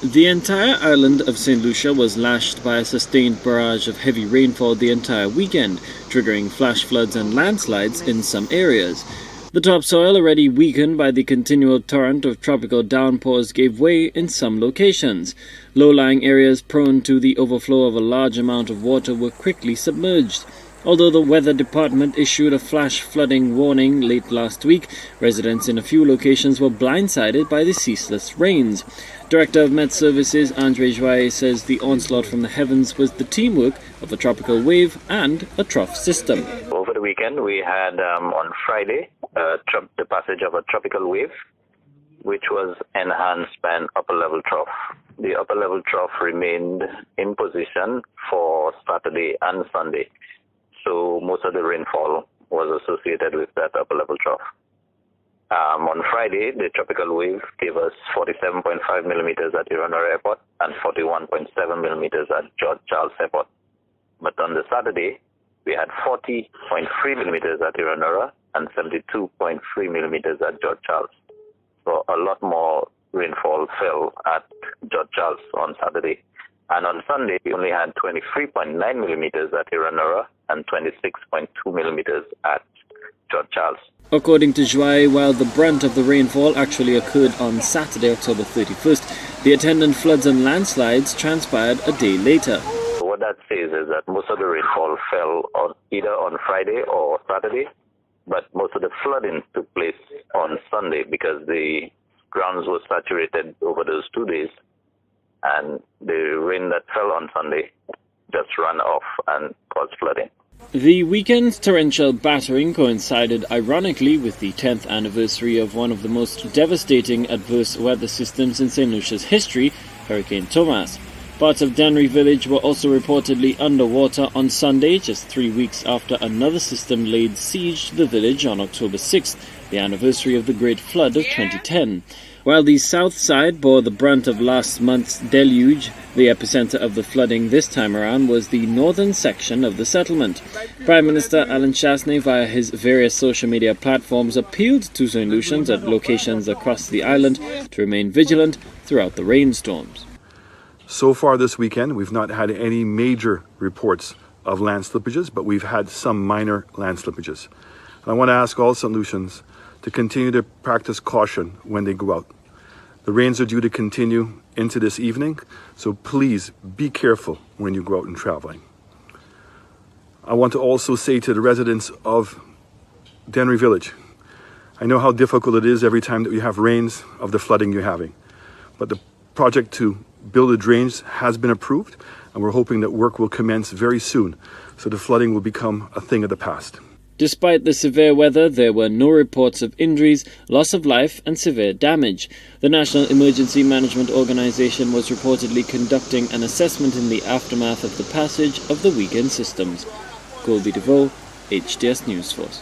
The entire island of St. Lucia was lashed by a sustained barrage of heavy rainfall the entire weekend, triggering flash floods and landslides in some areas. The topsoil, already weakened by the continual torrent of tropical downpours, gave way in some locations. Low-lying areas prone to the overflow of a large amount of water were quickly submerged. Although the weather department issued a flash flooding warning late last week, residents in a few locations were blindsided by the ceaseless rains. Director of Met Services Andre Joye says the onslaught from the heavens was the teamwork of a tropical wave and a trough system. Over the weekend, we had on Friday the passage of a tropical wave, which was enhanced by an upper-level trough. The upper-level trough remained in position for Saturday and Sunday. So most of the rainfall was associated with that upper-level trough. On Friday, the tropical wave gave us 47.5 millimeters at Iranora Airport and 41.7 millimeters at George Charles Airport. But on the Saturday, we had 40.3 millimeters at Iranora and 72.3 millimeters at George Charles. So a lot more rainfall fell at George Charles on Saturday. And on Sunday, we only had 23.9 millimeters at Iranora and 26.2 millimeters at George Charles. According to Joye, while the brunt of the rainfall actually occurred on Saturday, October 31st, the attendant floods and landslides transpired a day later. What that says is that most of the rainfall fell either on Friday or Saturday, but most of the flooding took place on Sunday because the grounds were saturated over those 2 days, and the rain that fell on Sunday just ran off and caused flooding. The weekend's torrential battering coincided ironically with the 10th anniversary of one of the most devastating adverse weather systems in St. Lucia's history, Hurricane Thomas. Parts of Dennery Village were also reportedly underwater on Sunday, just 3 weeks after another system laid siege to the village on October 6th, the anniversary of the Great Flood of 2010. While the south side bore the brunt of last month's deluge, the epicenter of the flooding this time around was the northern section of the settlement. Prime Minister Alan Chasney, via his various social media platforms, appealed to St. Lucians at locations across the island to remain vigilant throughout the rainstorms. So far this weekend, we've not had any major reports of land slippages, but we've had some minor land slippages. And I want to ask all St. Lucians to continue to practice caution when they go out. The rains are due to continue into this evening, so please be careful when you go out and traveling. I want to also say to the residents of Dennery Village, I know how difficult it is every time that we have rains of the flooding you're having, but the project to build the drains has been approved, and we're hoping that work will commence very soon, so the flooding will become a thing of the past. Despite the severe weather, there were no reports of injuries, loss of life and severe damage. The National Emergency Management Organization was reportedly conducting an assessment in the aftermath of the passage of the weekend systems. Colby DeVoe, HTS News Force.